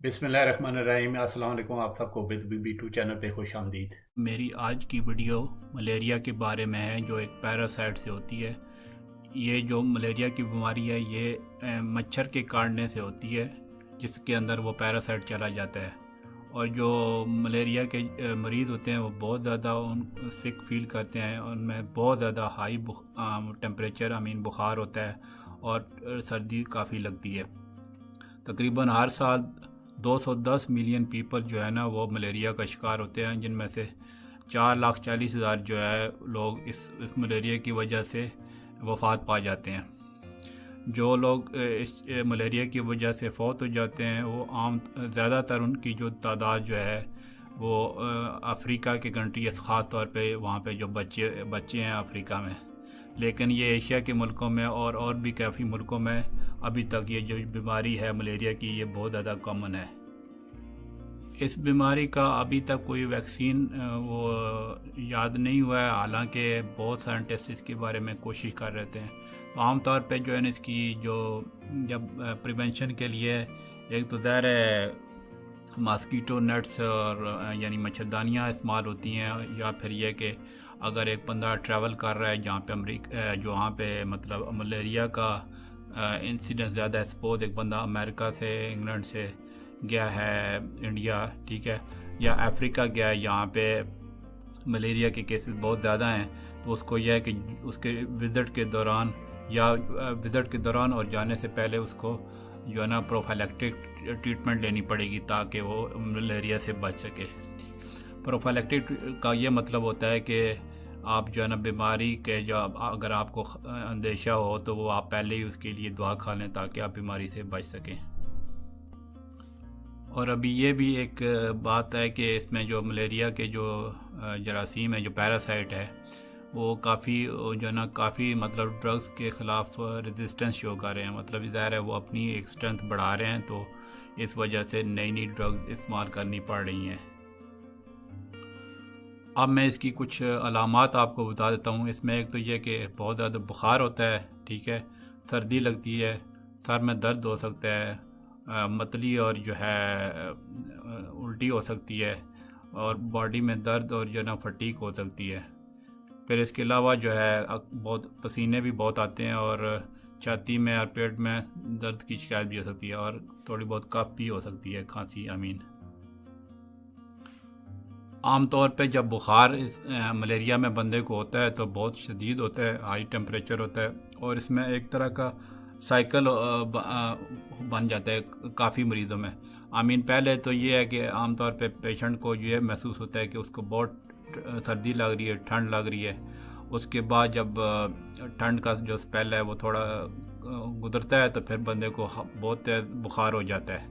बिस्मिल्लाहिर्रहमानिर्रहीम। अस्सलाम वालेकुम। आप सबको बिद BB2 चैनल पे खुश आमदीद। मेरी आज की वीडियो मलेरिया के बारे में है, जो एक पैरासाइट से होती है। ये जो मलेरिया की बीमारी है, ये मच्छर के काटने से होती है, जिसके अंदर वो पैरासाइट चला जाता है। और जो मलेरिया के मरीज़ होते हैं, वो बहुत ज़्यादा सिक फील करते हैं। उनमें बहुत ज़्यादा हाई टेम्परेचर बुखार होता है और सर्दी काफ़ी लगती है। तकरीबन हर साल 210 मिलियन पीपल जो है ना, वो मलेरिया का शिकार होते हैं, जिनमें से 4,40,000 जो है लोग इस मलेरिया की वजह से वफ़ात पा जाते हैं। जो लोग इस मलेरिया की वजह से फौत हो जाते हैं, वो ज़्यादातर उनकी जो तादाद जो है वो अफ्रीका के कंट्री, ख़ास तौर पे वहाँ पे जो बच्चे हैं अफ्रीका में। लेकिन ये एशिया के मुल्कों में और भी काफ़ी मुल्कों में अभी तक ये जो बीमारी है मलेरिया की, ये बहुत ज़्यादा कॉमन है। इस बीमारी का अभी तक कोई वैक्सीन वो याद नहीं हुआ है, हालांकि बहुत साइंटिस्ट इसके बारे में कोशिश कर रहे थे। तो आमतौर पे जो है इसकी जो जब प्रिवेंशन के लिए एक तो ज़ाहिर है मॉस्किटो नेट्स और यानी मच्छरदानियाँ इस्तेमाल होती हैं, या फिर यह कि अगर एक बंदा ट्रैवल कर रहा है जहाँ पे जो वहाँ पे मतलब मलेरिया का इंसिडेंस ज़्यादा है, सपोज एक बंदा अमेरिका से, इंग्लैंड से गया है इंडिया, ठीक है, या अफ्रीका गया है यहाँ पे मलेरिया के केसेस बहुत ज़्यादा हैं, तो उसको यह है कि उसके विज़िट के दौरान और जाने से पहले उसको जो है ना प्रोफाइलैक्टिक ट्रीटमेंट लेनी पड़ेगी, ताकि वो मलेरिया से बच सके। प्रोफाइलैक्टिक का ये मतलब होता है कि आप जो है ना बीमारी के जो अगर आपको अंदेशा हो, तो वो आप पहले ही उसके लिए दवा खा लें, ताकि आप बीमारी से बच सकें। और अभी ये भी एक बात है कि इसमें जो मलेरिया के जो जरासीम है, जो पैरासाइट है, वो काफ़ी जो है ना काफ़ी मतलब ड्रग्स के ख़िलाफ़ रेजिस्टेंस शो कर रहे हैं। मतलब ज़ाहिर है वो अपनी एक स्ट्रेंथ बढ़ा रहे हैं, तो इस वजह से नई ड्रग्स इस्तेमाल करनी पड़ रही हैं। अब मैं इसकी कुछ अलामात आपको बता देता हूँ। इसमें एक तो ये कि बहुत ज़्यादा बुखार होता है, ठीक है, सर्दी लगती है, सर में दर्द हो सकता है, मतली और जो है उल्टी हो सकती है, और बॉडी में दर्द और जो है ना फटीक हो सकती है। फिर इसके अलावा जो है बहुत पसीने भी बहुत आते हैं, और छाती में और पेट में दर्द की शिकायत भी हो सकती है, और थोड़ी बहुत कफ भी हो सकती है, खांसी। आम तौर पे जब बुखार इस मलेरिया में बंदे को होता है तो बहुत शदीद होता है, हाई टेम्परेचर होता है, और इसमें एक तरह का साइकिल बन जाता है काफ़ी मरीज़ों में। पहले तो ये है कि आम तौर पे पेशेंट को ये महसूस होता है कि उसको बहुत सर्दी लग रही है, ठंड लग रही है। उसके बाद जब ठंड का जो स्पेल है वो थोड़ा गुजरता है, तो फिर बंदे को बहुत तेज़ बुखार हो जाता है,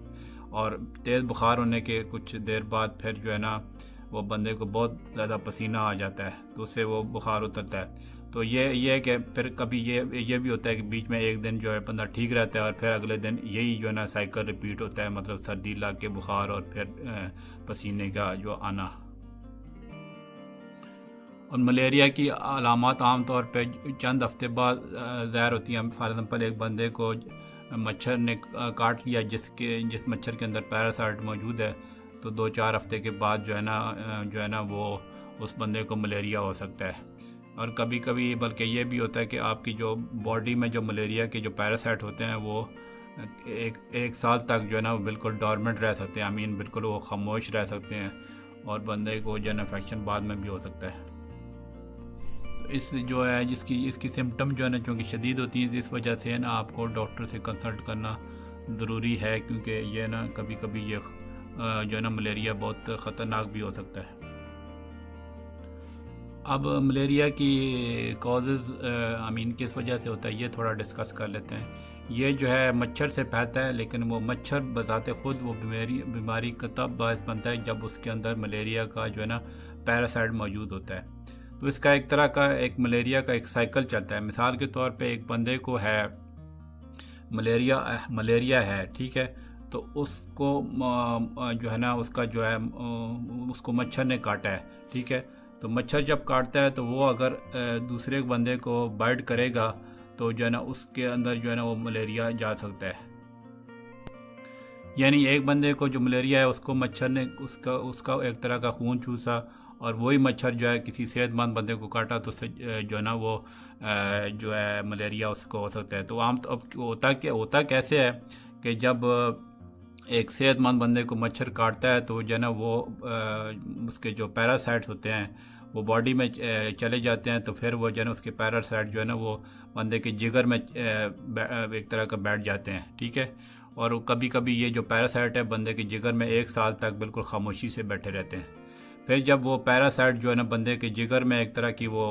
और तेज़ बुखार होने के कुछ देर बाद फिर जो है ना वो बंदे को बहुत ज़्यादा पसीना आ जाता है, तो उससे वो बुखार उतरता है। तो ये है कि फिर कभी ये भी होता है कि बीच में एक दिन जो है बंदा ठीक रहता है, और फिर अगले दिन यही जो है ना साइकिल रिपीट होता है, मतलब सर्दी लग के बुखार और फिर पसीने का जो आना। और मलेरिया की अलामात आम तौर पे चंद हफ्ते बाद ज़ाहिर होती हैं। फॉर एग्ज़ाम्पल एक बंदे को मच्छर ने काट लिया, जिस मच्छर के अंदर पैरासाइट मौजूद है, तो 2-4 हफ्ते के बाद जो है ना वो उस बंदे को मलेरिया हो सकता है। और कभी कभी बल्कि ये भी होता है कि आपकी जो बॉडी में जो मलेरिया के जो पैरासाइट होते हैं, वो एक साल तक जो है ना वो बिल्कुल डॉर्मेंट रह सकते हैं, बिल्कुल वो खामोश रह सकते हैं, और बंदे को जो है इन्फेक्शन बाद में भी हो सकता है। तो इस जो है इसकी सिम्टम जो है ना चूँकि शदीद होती हैं, इस वजह से ना आपको डॉक्टर से कंसल्ट करना ज़रूरी है, क्योंकि ये ना कभी कभी ये जो है ना मलेरिया बहुत ख़तरनाक भी हो सकता है। अब मलेरिया की कॉजेज़ किस वजह से होता है, ये थोड़ा डिस्कस कर लेते हैं। ये जो है मच्छर से फैलता है, लेकिन वो मच्छर बज़ाते ख़ुद वो बीमारी का तब बायस बनता है जब उसके अंदर मलेरिया का जो है ना पैरासाइट मौजूद होता है। तो इसका एक तरह का एक मलेरिया का एक साइकिल चलता है। मिसाल के तौर पे एक बंदे को है मलेरिया है, ठीक है, तो उसको जो है ना उसका जो है उसको मच्छर ने काटा है, ठीक है। तो मच्छर जब काटता है तो वो अगर दूसरे बंदे को बाइट करेगा, तो जो है ना उसके अंदर जो है ना वो मलेरिया जा सकता है। यानी एक बंदे को जो मलेरिया है उसको मच्छर ने उसका उसका एक तरह का खून चूसा और वही मच्छर जो है किसी सेहतमंद बंदे को काटा तो उससे जो है ना वो जो है मलेरिया उसको हो सकता है। तो आम तो अब होता कैसे है कि जब एक सेहतमंद बंदे को मच्छर काटता है तो जो है ना वो उसके जो पैरासाइट्स होते हैं वो बॉडी में चले जाते हैं, तो फिर वो जो है ना उसके पैरासाइट जो है ना वो बंदे के जिगर में एक तरह का बैठ जाते हैं, ठीक है। और कभी कभी ये जो पैरासाइट है बंदे के जिगर में 1 साल तक बिल्कुल खामोशी से बैठे रहते हैं। फिर जब वो पैरासाइट जो है ना बंदे के जिगर में एक तरह की वो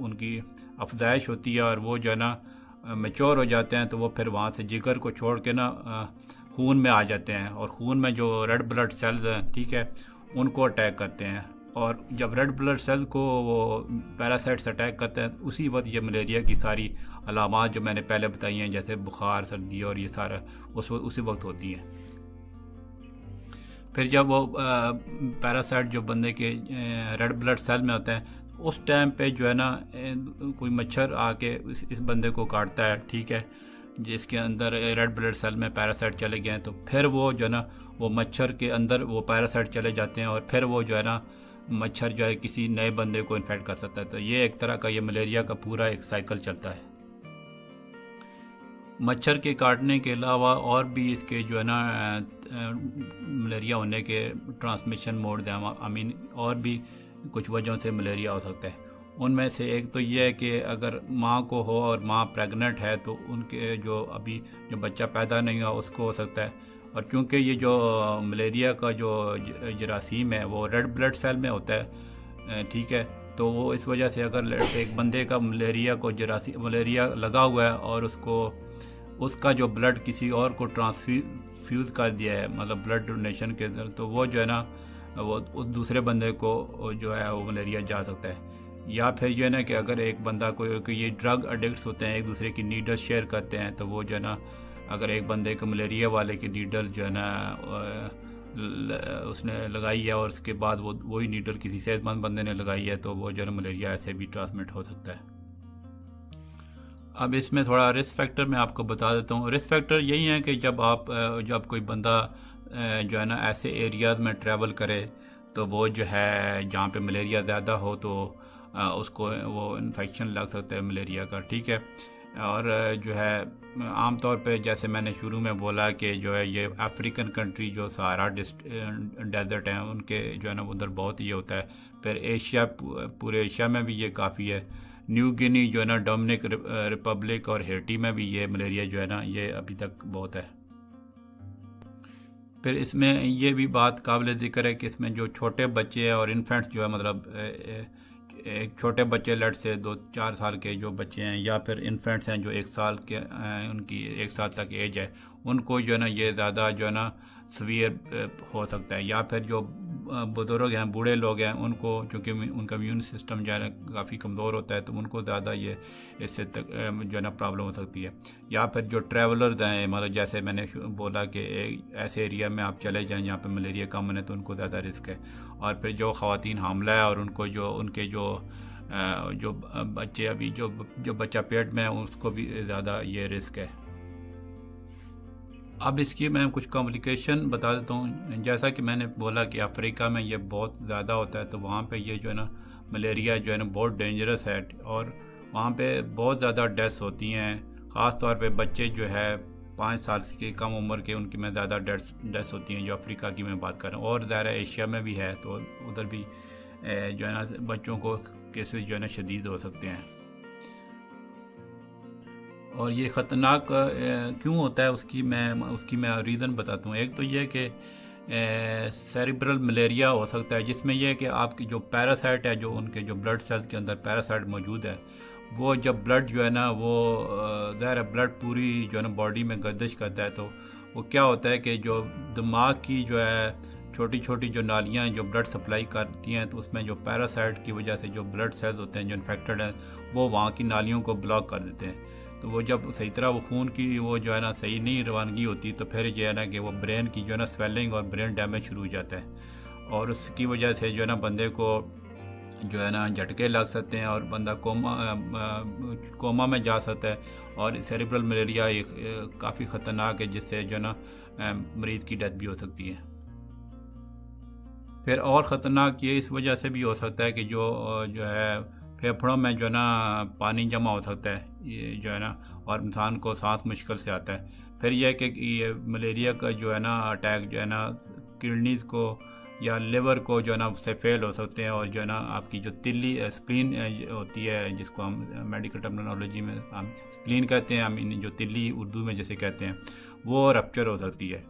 उनकी अफजाइश होती है और वो जो है ना मैच्योर हो जाते हैं, तो वो फिर वहाँ से जिगर को छोड़ के ना खून में आ जाते हैं और खून में जो रेड ब्लड सेल्स हैं, ठीक है, उनको अटैक करते हैं। और जब रेड ब्लड सेल को वो पैरासाइट्स अटैक करते हैं उसी वक्त ये मलेरिया की सारी अलामात जो मैंने पहले बताई हैं जैसे बुखार, सर्दी और ये सारा उसी वक्त होती है। फिर जब वो पैरासाइट जो बंदे के रेड ब्लड सेल में होते हैं उस टाइम पे जो है ना कोई मच्छर आके इस बंदे को काटता है, ठीक है, जिसके अंदर रेड ब्लड सेल में पैरासाइट चले गए हैं, तो फिर वो जो है ना वो मच्छर के अंदर वो पैरासाइट चले जाते हैं और फिर वो जो है ना मच्छर जो है किसी नए बंदे को इन्फेक्ट कर सकता है। तो ये एक तरह का ये मलेरिया का पूरा एक साइकिल चलता है। मच्छर के काटने के अलावा और भी इसके जो है ना मलेरिया होने के ट्रांसमिशन मोड हैं, आई मीन और भी कुछ वजहों से मलेरिया हो सकता है। उनमें से एक तो ये है कि अगर माँ को हो और माँ प्रेग्नेंट है तो उनके जो अभी जो बच्चा पैदा नहीं हुआ उसको हो सकता है। और क्योंकि ये जो मलेरिया का जो जरासीम है वो रेड ब्लड सेल में होता है, ठीक है, तो वो इस वजह से अगर एक बंदे का मलेरिया लगा हुआ है और उसका जो ब्लड किसी और को ट्रांसफ्यूज़ कर दिया है, मतलब ब्लड डोनेशन के अंदर, तो वो जो है ना वो उस दूसरे बंदे को जो है वो मलेरिया जा सकता है। या फिर जो है ना कि अगर एक बंदा को ये ड्रग एडिक्ट्स होते हैं, एक दूसरे की नीडल शेयर करते हैं, तो वो जो है ना अगर एक बंदे को मलेरिया वाले की नीडल जो है ना उसने लगाई है और उसके बाद वही नीडल किसी सेहतमंद बंदे ने लगाई है, तो वो जो है ना मलेरिया ऐसे भी ट्रांसमिट हो सकता है। अब इसमें थोड़ा रिस्क फैक्टर मैं आपको बता देता हूँ। रिस्क फैक्टर यही है कि जब कोई बंदा जो है ना ऐसे एरियाज़ में ट्रैवल करे तो वो जो है जहाँ पे मलेरिया ज़्यादा हो तो उसको वो इन्फेक्शन लग सकता है मलेरिया का, ठीक है। और जो है आम तौर पे जैसे मैंने शुरू में बोला कि जो है ये अफ्रीकन कंट्री जो सहारा डेजर्ट हैं उनके जो है ना उधर बहुत ये होता है। फिर पूरे एशिया में भी ये काफ़ी है। न्यू गिनी जो है ना, डोमिनिक रिपब्लिक और हेटी में भी ये मलेरिया जो है ना ये अभी तक बहुत है। फिर इसमें ये भी बात काबिल ज़िक्र है कि इसमें जो छोटे बच्चे हैं और इन्फेंट्स जो है, मतलब एक छोटे बच्चे लट से 2-4 साल के जो बच्चे हैं या फिर इन्फेंट्स हैं जो 1 साल के उनकी 1 साल तक एज है, उनको जो है ना ये ज़्यादा जो है ना सीवियर हो सकता है। या फिर जो बुज़ुर्ग हैं, बूढ़े लोग हैं, उनको चूँकि उनका इम्यून सिस्टम जो है ना काफ़ी कमज़ोर होता है तो उनको ज़्यादा ये इससे तक जो है ना प्रॉब्लम हो सकती है। या फिर जो ट्रैवलर्स हैं, मतलब जैसे मैंने बोला कि ऐसे एरिया में आप चले जाएं जहाँ पे मलेरिया कम है तो उनको ज़्यादा रिस्क है। और फिर जो ख़वातीन हामला है और उनको उनके जो बच्चे अभी जो बच्चा पेट में है उसको भी ज़्यादा ये रिस्क है। अब इसकी मैं कुछ कॉम्प्लिकेशन बता देता हूँ। जैसा कि मैंने बोला कि अफ्रीका में ये बहुत ज़्यादा होता है, तो वहाँ पे ये जो है ना मलेरिया जो है ना बहुत डेंजरस है और वहाँ पे बहुत ज़्यादा डेथ्स होती हैं। ख़ास तौर पे बच्चे जो है 5 साल की कम उम्र के उनकी में ज़्यादा डेथ्स होती हैं, जो अफ्रीका की मैं बात कर रहा हूँ। और ज़ाहिर एशिया में भी है, तो उधर भी जो है ना बच्चों को केसेस जो है ना शदीद हो सकते हैं। और ये ख़तरनाक क्यों होता है उसकी मैं रीज़न बताता हूँ। एक तो ये कि सेरिब्रल मलेरिया हो सकता है, जिसमें यह है कि आपकी जो पैरासाइट है, जो उनके जो ब्लड सेल्स के अंदर पैरासाइट मौजूद है, वो जब ब्लड जो है ना वो ज़ाहिर ब्लड पूरी जो है ना बॉडी में गर्दिश करता है, तो वो क्या होता है कि जो दिमाग की जो है छोटी छोटी जो नालियाँ जो ब्लड सप्लाई करती हैं, तो उसमें जो पैरासाइट की वजह से जो ब्लड सेल्स होते हैं जो इन्फेक्टेड हैं वो वहाँ की नालियों को ब्लॉक कर देते हैं। तो वो जब सही तरह वो खून की वो जो है ना सही नहीं रवानगी होती, तो फिर जो है ना कि वो ब्रेन की जो है ना स्वेलिंग और ब्रेन डैमेज शुरू हो जाता है और उसकी वजह से जो है ना बंदे को जो है ना झटके लग सकते हैं और बंदा कोमा में जा सकता है। और सेरिब्रल मलेरिया एक काफ़ी ख़तरनाक है, जिससे जो है ना मरीज़ की डेथ भी हो सकती है। फिर और ख़तरनाक ये इस वजह से भी हो सकता है कि जो है फेफड़ों में जो है ना पानी जमा हो सकता है, ये जो है ना, और इंसान को सांस मुश्किल से आता है। फिर यह कि ये मलेरिया का जो है ना अटैक जो है ना किडनीज़ को या लिवर को जो है ना उससे फेल हो सकते हैं, और जो है ना आपकी जो तिल्ली स्प्लीन होती है, जिसको हम मेडिकल टर्मिनोलॉजी में हम स्प्लीन कहते हैं, हम जो तिल्ली उर्दू में जैसे कहते हैं, वो रप्चर हो सकती है।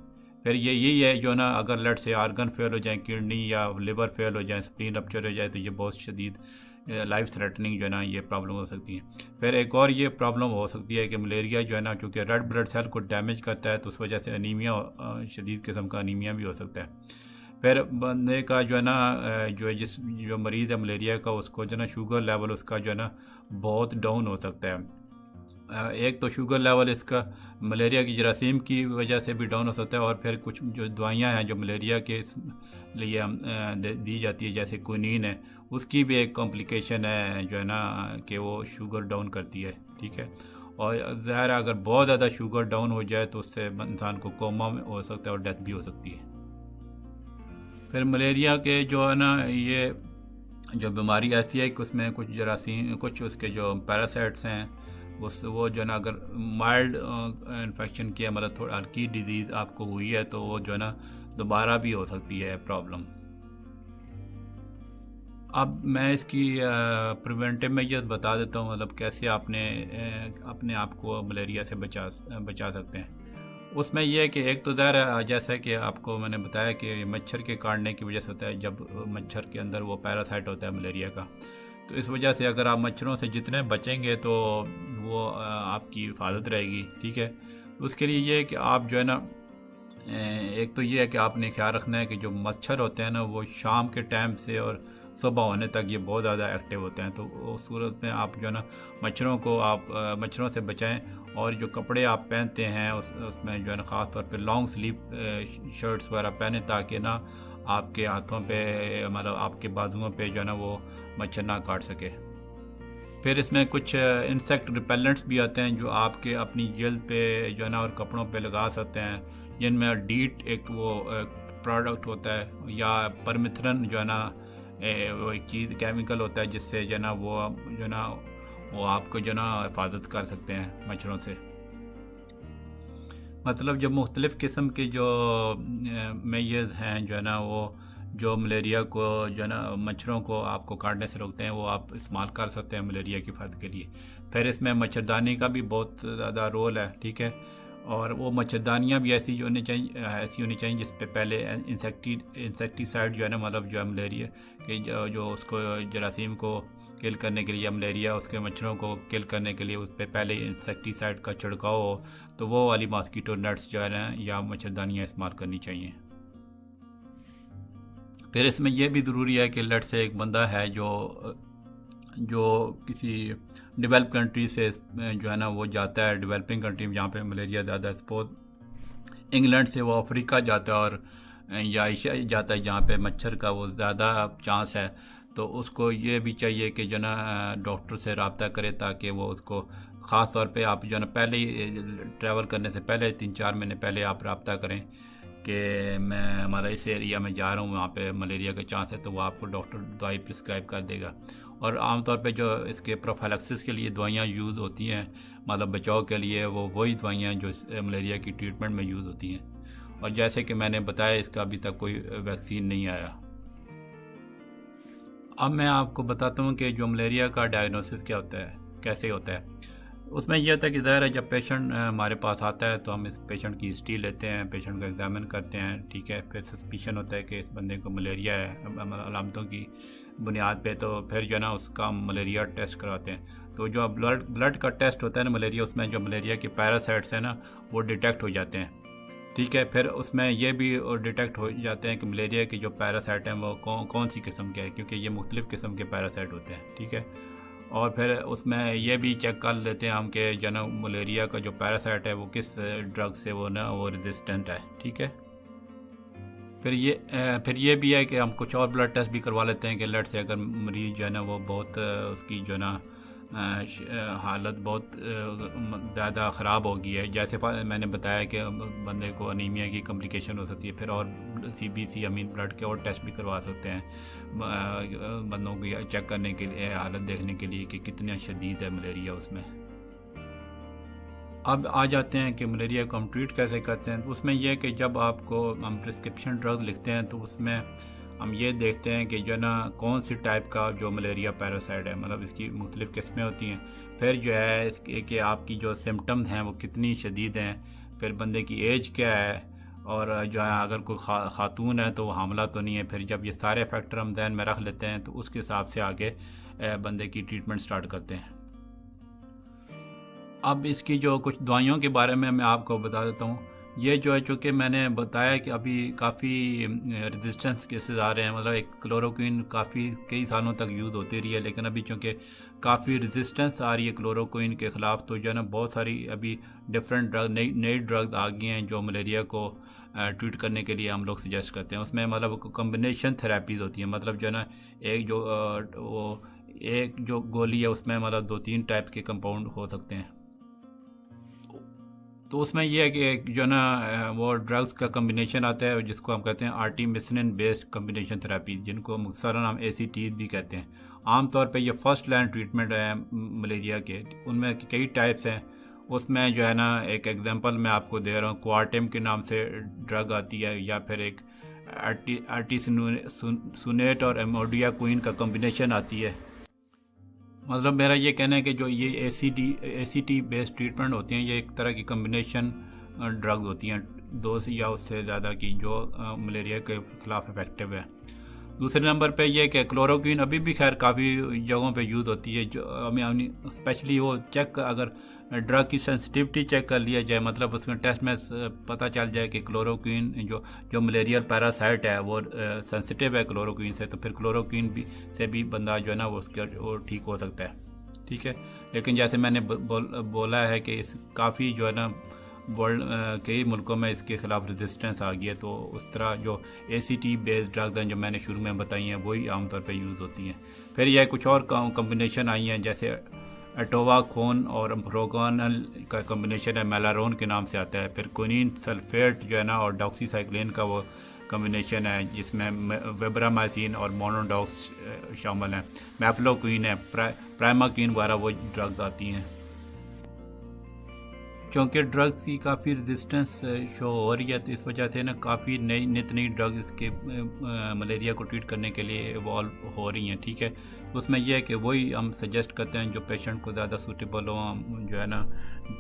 फिर यही है जो ना, अगर लट से आर्गन फेल हो जाए, किडनी या लिवर फेल हो जाए, स्प्लीन रप्चर हो जाए, तो ये बहुत शदीद लाइफ थ्रेटनिंग जो है ना ये प्रॉब्लम हो सकती है। फिर एक और ये प्रॉब्लम हो सकती है कि मलेरिया जो है ना चूँकि रेड ब्लड सेल को डैमेज करता है, तो उस वजह से अनीमिया, शदीद किस्म का अनीमिया भी हो सकता है। फिर बंदे का जो है ना जो है जो मरीज़ है मलेरिया का, उसको जो है ना शुगर लेवल उसका जो है ना बहुत डाउन हो सकता है। एक तो शुगर लेवल इसका मलेरिया की जरासीम की वजह से भी डाउन हो सकता है, और फिर कुछ जो दवाइयाँ हैं जो मलेरिया के लिए दी जाती है, जैसे क्विनीन है, उसकी भी एक कॉम्प्लिकेशन है जो है ना कि वो शुगर डाउन करती है। ठीक है, और ज़ाहिर अगर बहुत ज़्यादा शुगर डाउन हो जाए तो उससे इंसान को कोमा में हो सकता है और डेथ भी हो सकती है। फिर मलेरिया के जो है ना ये जो बीमारी ऐसी है कि उसमें कुछ जरासीम, कुछ उसके जो पैरासाइट्स हैं वो जो है ना अगर माइल्ड इन्फेक्शन किया, मतलब थोड़ा हल्की डिजीज़ आपको हुई है, तो वो जो है ना दोबारा भी हो सकती है प्रॉब्लम। अब मैं इसकी प्रिवेंटिव मेजर्स बता देता हूँ, मतलब कैसे अपने आप को मलेरिया से बचा सकते हैं। उसमें यह है कि एक तो ज़ाहिर है, जैसा कि आपको मैंने बताया कि मच्छर के काटने की वजह से होता है, जब मच्छर के अंदर वो पैरासाइट होता है मलेरिया का, तो इस वजह से अगर आप मच्छरों से जितने बचेंगे तो वो आपकी हिफाजत रहेगी। ठीक है, उसके लिए ये है कि आप जो है ना एक तो ये है कि आपने ख्याल रखना है कि जो मच्छर होते हैं ना वो शाम के टाइम से और सुबह होने तक ये बहुत ज़्यादा एक्टिव होते हैं, तो उस सूरत में आप जो है ना मच्छरों से बचाएं, और जो कपड़े आप पहनते हैं उसमें जो है ना ख़ास तौर पे लॉन्ग स्लीव शर्ट्स वगैरह पहने, ताकि ना आपके हाथों पे, मतलब आपके बाजुओं पे जो है ना वो मच्छर ना काट सके। फिर इसमें कुछ इंसेक्ट रिपेलेंट्स भी आते हैं जो आपके अपनी जल्द पे जो है ना और कपड़ों पे लगा सकते हैं, जिनमें डीट एक वो प्रोडक्ट होता है, या परमिथ्रन जो है ना वो एक चीज़ केमिकल होता है, जिससे जो है ना वो आपको जो है ना हिफाजत कर सकते हैं मच्छरों से। मतलब जो मुख्तलिफ़ किस्म के जो मेजर्स हैं जो है ना वो जो मलेरिया को जो है ना मच्छरों को आपको काटने से रोकते हैं, वो आप इस्तेमाल कर सकते हैं मलेरिया की हिफाजत के लिए। फिर इसमें मच्छरदानी का भी बहुत ज़्यादा रोल है। ठीक है, और वो मच्छरदानियाँ भी ऐसी होनी चाहिए जिस पे पहले इंसेक्टिसाइड जो है ना, मतलब जो है मलेरिया के जो उसको जरासीम को किल करने के लिए, या मलेरिया उसके मच्छरों को किल करने के लिए उस पर पहले इंसेक्टिसाइड का छिड़काव हो, तो वो वाली मॉस्कीटो नेट्स जो है ना या मच्छरदानियाँ इस्तेमाल करनी चाहिए। फिर इसमें यह भी ज़रूरी है कि लट से एक बंदा है जो किसी डेवलप कंट्री से जो है ना वो जाता है, डेवलपिंग कंट्री में जहाँ पे मलेरिया ज़्यादा, सपोज इंग्लैंड से वो अफ्रीका जाता है और या एशिया जाता है जहाँ पे मच्छर का वो ज़्यादा चांस है, तो उसको ये भी चाहिए कि जो ना डॉक्टर से रब्ता करे, ताकि वो उसको ख़ास तौर पे आप जो ना पहले ही ट्रैवल करने से पहले 3-4 महीने पहले आप रब्ता करें कि मैं हमारा इस एरिया में जा रहा हूँ, वहाँ पे मलेरिया का चांस है, तो वो आपको डॉक्टर दवाई प्रिस्क्राइब कर देगा। और आमतौर पे जो इसके प्रोफाइलैक्सिस के लिए दवाइयाँ यूज़ होती हैं, मतलब बचाव के लिए, वो वही दवाइयाँ जो मलेरिया की ट्रीटमेंट में यूज़ होती हैं। और जैसे कि मैंने बताया, इसका अभी तक कोई वैक्सीन नहीं आया। अब मैं आपको बताता हूँ कि जो मलेरिया का डायग्नोसिस क्या होता है, कैसे होता है। उसमें यह होता है कि ज़ाहिर है जब पेशेंट हमारे पास आता है तो हम इस पेशेंट की हिस्ट्री लेते हैं, पेशेंट को एग्जामिन करते हैं। ठीक है, फिर सस्पिशन होता है कि इस बंदे को मलेरिया है अलामतों की बुनियाद पे, तो फिर जो है ना उसका मलेरिया टेस्ट कराते हैं। तो जो ब्लड का टेस्ट होता है ना मलेरिया, उसमें जो मलेरिया के पैरासाइट्स हैं ना वो डिटेक्ट हो जाते हैं। ठीक है, फिर उसमें ये भी डिटेक्ट हो जाते हैं कि मलेरिया के जो पैरासाइट हैं वो कौन सी किस्म के हैं, क्योंकि ये मुख्तलिफ़ किस्म के पैरासाइट होते हैं। ठीक है, और फिर उसमें ये भी चेक कर लेते हैं हम कि जो ना मलेरिया का जो पैरासाइट है वो किस ड्रग से वो रेजिस्टेंट है। ठीक है, फिर ये भी है कि हम कुछ और ब्लड टेस्ट भी करवा लेते हैं कि ब्लड से अगर मरीज़ जो है ना वो बहुत उसकी जो है ना हालत बहुत ज़्यादा ख़राब हो गई है। जैसे मैंने बताया कि बंदे को अनीमिया की कॉम्प्लिकेशन हो सकती है, फिर और CBC ब्लड के और टेस्ट भी करवा सकते हैं बंदों को चेक करने के लिए, हालत देखने के लिए कि कितनी शदीद है मलेरिया उसमें। अब आ जाते हैं कि मलेरिया को हम ट्रीट कैसे करते हैं। तो उसमें यह है कि जब आपको हम प्रिस्क्रिप्शन ड्रग लिखते हैं तो उसमें हम ये देखते हैं कि जो ना कौन सी टाइप का जो मलेरिया पैरासाइट है, मतलब इसकी मुख्तलिफ़ किस्में होती हैं। फिर जो है इसके कि आपकी जो सिम्टम्स हैं वो कितनी शदीद हैं, फिर बंदे की एज क्या है, और जो है अगर कोई खातून है तो वो हामला तो नहीं है। फिर जब ये सारे फैक्टर हम ध्यान में रख लेते हैं तो उसके हिसाब से आगे बंदे की ट्रीटमेंट स्टार्ट करते हैं। अब इसकी जो कुछ दवाइयों के बारे में मैं आपको बता देता हूँ। ये जो है, चूँकि मैंने बताया कि अभी काफ़ी रेजिस्टेंस केसेस आ रहे हैं, मतलब एक क्लोरोक्विन काफ़ी कई सालों तक यूज़ होती रही है, लेकिन अभी चूँकि काफ़ी रेजिस्टेंस आ रही है क्लोरोक्विन के ख़िलाफ़, तो जो है ना बहुत सारी अभी डिफरेंट ड्रग नई ड्रग आ गई हैं जो मलेरिया को ट्रीट करने के लिए हम लोग सजेस्ट करते हैं। उसमें मतलब कम्बिनेशन थेरेपीज़ होती हैं, मतलब जो है ना एक जो गोली है उसमें मतलब 2-3 टाइप के कंपाउंड हो सकते हैं। तो उसमें यह है कि जो ना वो ड्रग्स का कम्बिनेशन आता है जिसको हम कहते हैं आर्टिमिसिनिन बेस्ड कम्बिनेशन थेरेपी, जिनको मुख्तसरन हम ACT भी कहते हैं। आमतौर पे ये फर्स्ट लाइन ट्रीटमेंट है मलेरिया के। उनमें कई टाइप्स हैं। उसमें जो है ना एक एग्जांपल मैं आपको दे रहा हूँ, क्वार्टेम के नाम से ड्रग आती है, या फिर एक आर्टिसुनेट और एमोडिया क्वीन का कम्बिनेशन आती है। मतलब मेरा ये कहना है कि जो ये ACT बेस्ड ट्रीटमेंट होती हैं, ये एक तरह की कम्बिनेशन ड्रग होती हैं, 2 या उससे ज़्यादा की, जो मलेरिया के ख़िलाफ़ इफ़ेक्टिव है। दूसरे नंबर पे ये कि क्लोरोक्विन अभी भी खैर काफ़ी जगहों पे यूज़ होती है, जो हमें स्पेशली वो चेक, अगर ड्रग की सेंसिटिविटी चेक कर लिया जाए, मतलब उसमें टेस्ट में पता चल जाए कि क्लोरोक्विन जो मलेरियल पैरासाइट है वो सेंसिटिव है क्लोरोक्विन से, तो फिर क्लोरोक्विन से भी बंदा जो है ना वो ठीक हो सकता है। ठीक है, लेकिन जैसे मैंने बोला है कि इस काफ़ी जो है ना वर्ल्ड कई मुल्कों में इसके ख़िलाफ़ रेजिस्टेंस आ गई है, तो उस तरह जो ACT बेस्ड ड्रग्स हैं जो मैंने शुरू में बताई हैं वही आमतौर पे यूज़ होती हैं। फिर यह कुछ और कम्बिनेशन आई हैं, जैसे एटोवाखोन और प्रोगोनल का कम्बिनेशन है, मेलारोन के नाम से आता है। फिर क्विनीन सल्फेट जो है ना और डॉक्सीसाइक्लिन का वो कम्बिनेशन है, जिसमें वेब्रामाइसिन और मोनोडॉक्स शामिल हैं। मैफ्लोक्विन है, प्राइमाक्विन वगैरह वो ड्रग्स आती हैं। क्योंकि ड्रग्स की काफ़ी रेजिस्टेंस शो हो रही है, तो इस वजह से ना काफ़ी नित नई ड्रग्स इसके मलेरिया को ट्रीट करने के लिए इवॉल्व हो रही हैं। ठीक है, उसमें यह है कि वही हम सजेस्ट करते हैं जो पेशेंट को ज़्यादा सूटेबल हो, जो है ना,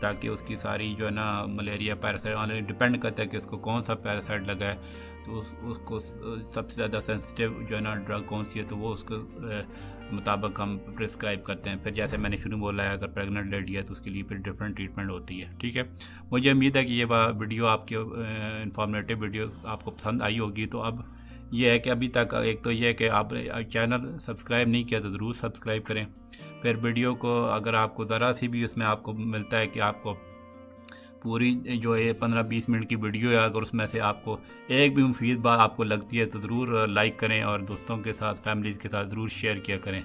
ताकि उसकी सारी जो है ना मलेरिया पैरासाइट डिपेंड करता है कि उसको कौन सा पैरासाइट लगा है, तो उसको सबसे ज़्यादा सेंसिटिव जो है ना ड्रग कौन सी है, तो वो उसको मुताबिक हम प्रिस्क्राइब करते हैं। फिर जैसे मैंने शुरू बोला है, अगर प्रेग्नेंट लेडी है तो उसके लिए फिर डिफरेंट ट्रीटमेंट होती है। ठीक है, मुझे उम्मीद है कि ये वीडियो आपके इंफॉर्मेटिव वीडियो आपको पसंद आई होगी। तो अब ये है कि अभी तक एक तो ये है कि आप चैनल सब्सक्राइब नहीं किया तो ज़रूर सब्सक्राइब करें। फिर वीडियो को अगर आपको ज़रा सी भी उसमें आपको मिलता है कि आपको पूरी जो है 15-20 मिनट की वीडियो है, अगर उसमें से आपको एक भी मुफीद बात आपको लगती है तो ज़रूर लाइक करें और दोस्तों के साथ, फैमिलीज़ के साथ ज़रूर शेयर किया करें।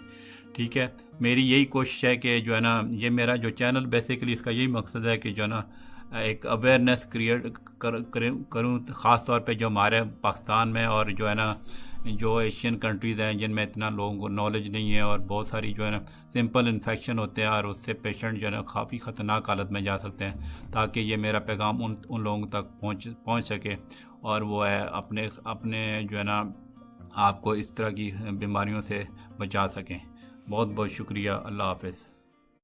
ठीक है, मेरी यही कोशिश है कि जो है ना, ये मेरा जो चैनल बेसिकली इसका यही मकसद है कि जो है ना एक अवेयरनेस क्रिएट करूँ, ख़ास तौर पे जो हमारे पाकिस्तान में और जो है ना जो एशियन कंट्रीज़ हैं जिनमें इतना लोगों को नॉलेज नहीं है, और बहुत सारी जो है ना सिंपल इन्फेक्शन होते हैं और उससे पेशेंट जो है ना काफ़ी ख़तरनाक हालत में जा सकते हैं, ताकि ये मेरा पैगाम उन लोगों तक पहुँच सके और वो है अपने जो है ना आपको इस तरह की बीमारियों से बचा सकें। बहुत बहुत शुक्रिया। अल्लाह हाफ़िज़।